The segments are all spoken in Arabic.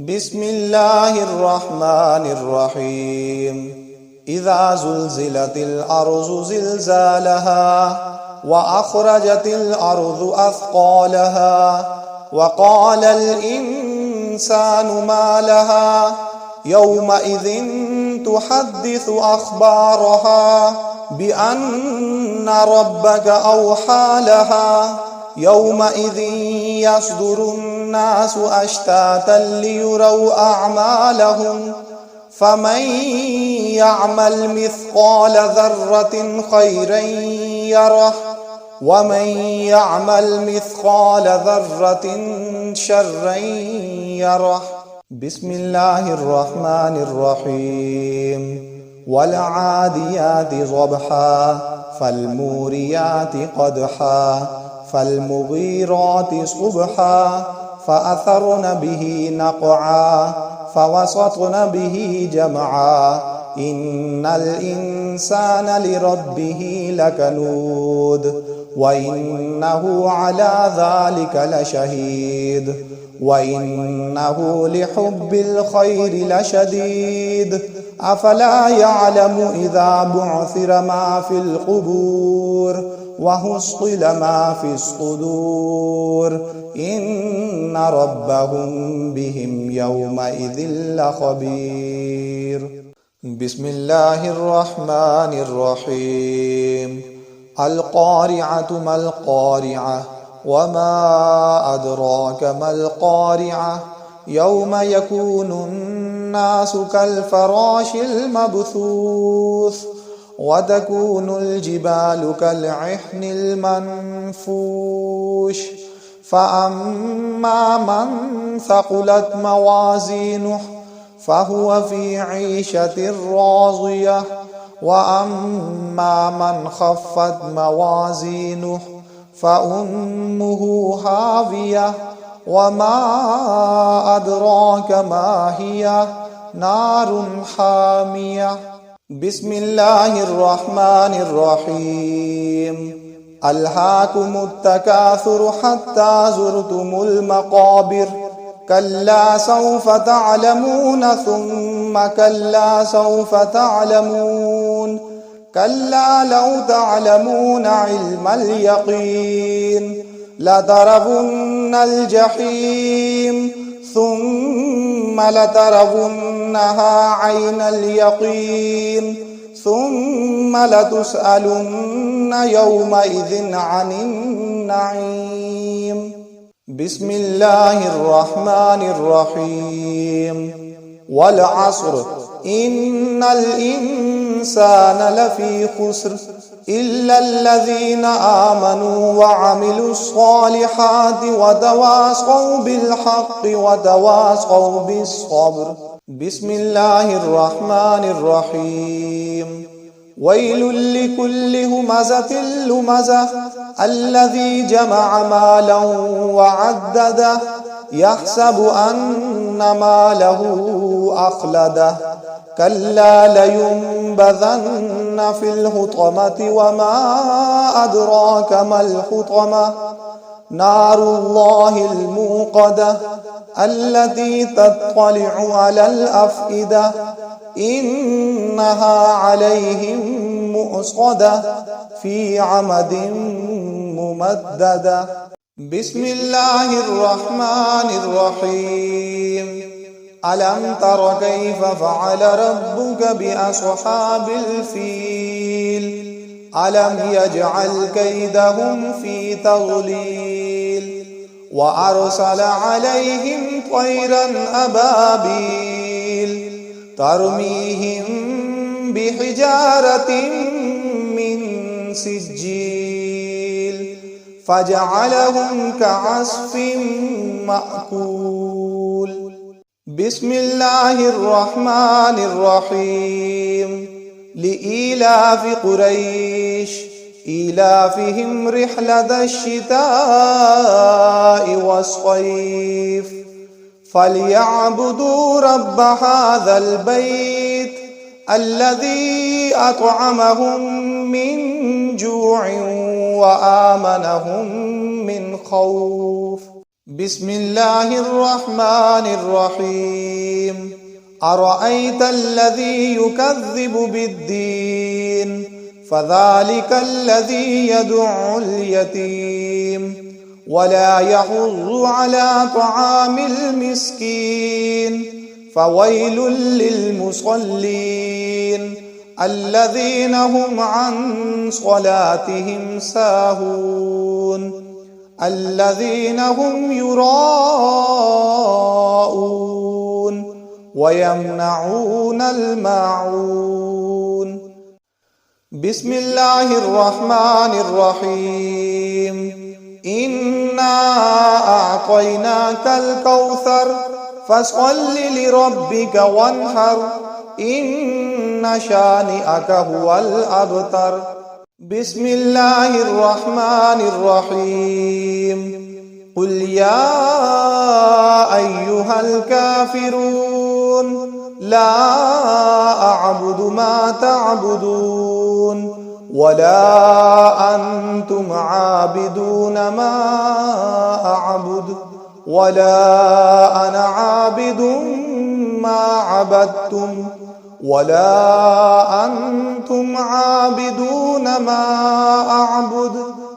بسم الله الرحمن الرحيم إذا زلزلت الأرض زلزالها وأخرجت الأرض أثقالها وقال الإنسان ما لها يومئذ تحدث أخبارها بأن ربك أوحى لها يومئذ يصدر الناس أشتاتا ليروا أعمالهم فمن يعمل مثقال ذرة خيرا يره ومن يعمل مثقال ذرة شرا يره. بسم الله الرحمن الرحيم والعاديات ضبحا فالموريات قدحا فالمغيرات صبحا فأثرن به نقعا فوسطن به جمعا إن الإنسان لربه لكنود وإنه على ذلك لشهيد وإنه لحب الخير لشديد أفلا يعلم إذا بعثر ما في القبور وحصل ما في الصدور إن ربهم بهم يومئذ لخبير. بسم الله الرحمن الرحيم القارعة ما القارعة وما أدراك ما القارعة يوم يكون الناس كالفراش المبثوث وتكون الجبال كالعهن المنفوش فأما من ثقلت موازينه فهو في عيشة راضية وأما من خفت موازينه فأمه هاوية وما أدراك ما هي نار حامية. بسم الله الرحمن الرحيم ألهاكم التكاثر حتى زرتم المقابر كلا سوف تعلمون ثم كلا سوف تعلمون كلا لو تعلمون علم اليقين لترون الجحيم ثم لترونها عين اليقين ثم لتسألن يومئذ عن النعيم. بسم الله الرحمن الرحيم والعصر إن الإنسان لفي خسر إلا الذين آمنوا وعملوا الصالحات وتواصوا بالحق وتواصوا بالصبر. بسم الله الرحمن الرحيم ويل لكل همزة لمزة الذي جمع مالا وعدده يحسب أن ماله أخلده كلا لينبذن في الحطمة وما أدراك ما الحطمة نار الله الموقدة التي تطلع على الأفئدة إنها عليهم مؤصدة في عمد ممددة. بسم الله الرحمن الرحيم ألم تر كيف فعل ربك بأصحاب الفيل ألم يجعل كيدهم في تضليل وأرسل عليهم طيرا أبابيل ترميهم بحجارة من سجيل فجعلهم كعصف مأكول. بسم الله الرحمن الرحيم لإيلاف قريش إيلافهم رحلة الشتاء والصيف فليعبدوا رب هذا البيت الذي أطعمهم من جوع وآمنهم من خوف. بسم الله الرحمن الرحيم أرأيت الذي يكذب بالدين فذلك الذي يدع اليتيم ولا يحض على طعام المسكين فويل للمصلين الذين هم عن صلاتهم ساهون الذين هم يراءون ويمنعون الماعون بسم الله الرحمن الرحيم إنا أعطيناك الكوثر فصل لربك وانحر إن شانئك هو الأبتر بسم الله الرحمن الرحيم قل يا أيها الكافرون لا أعبد ما تعبدون ولا أنتم عابدون ما أعبد ولا أنا عابد ما عبدتم ولا أنتم عابدون ما أعبد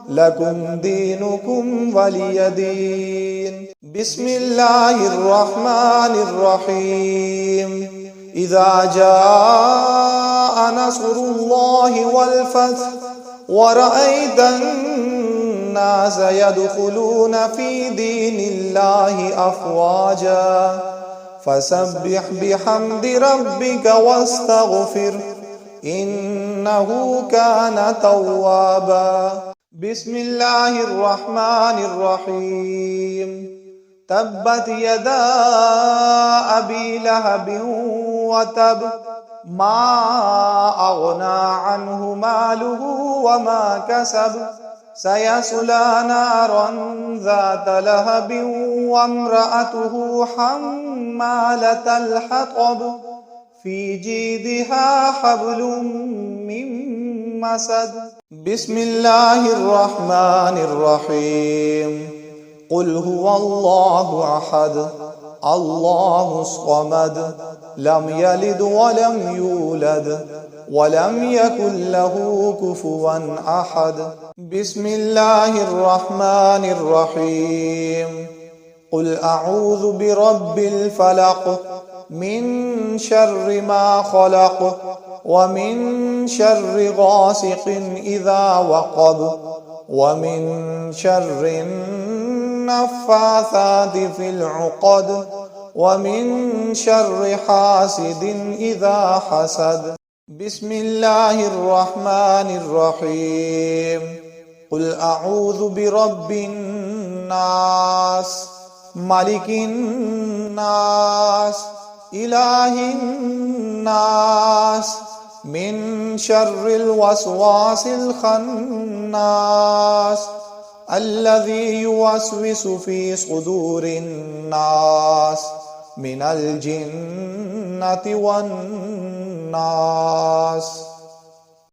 لكم دينكم ولي دين بسم الله الرحمن الرحيم إذا جاء نصر الله والفتح ورأيت الناس يدخلون في دين الله أفواجا فسبح بحمد ربك واستغفر إنه كان توابا بسم الله الرحمن الرحيم تبت يدا أبي لهب وتب ما أغنى عنه ماله وما كسب سيصلى نارا ذات لهب وامرأته حمالة الحطب في جيدها حبل من مسد بسم الله الرحمن الرحيم قل هو الله أحد الله الصمد لم يلد ولم يولد ولم يكن له كفوا أحد بسم الله الرحمن الرحيم قل أعوذ برب الفلق من شر ما خلق ومن شر غاسق إذا وقب ومن شر النفاثات في العقد ومن شر حاسد إذا حسد بسم الله الرحمن الرحيم قل أعوذ برب الناس ملك الناس إله الناس من شر الوسواس الخناس الذي يوسوس في صدور الناس من الجنة والناس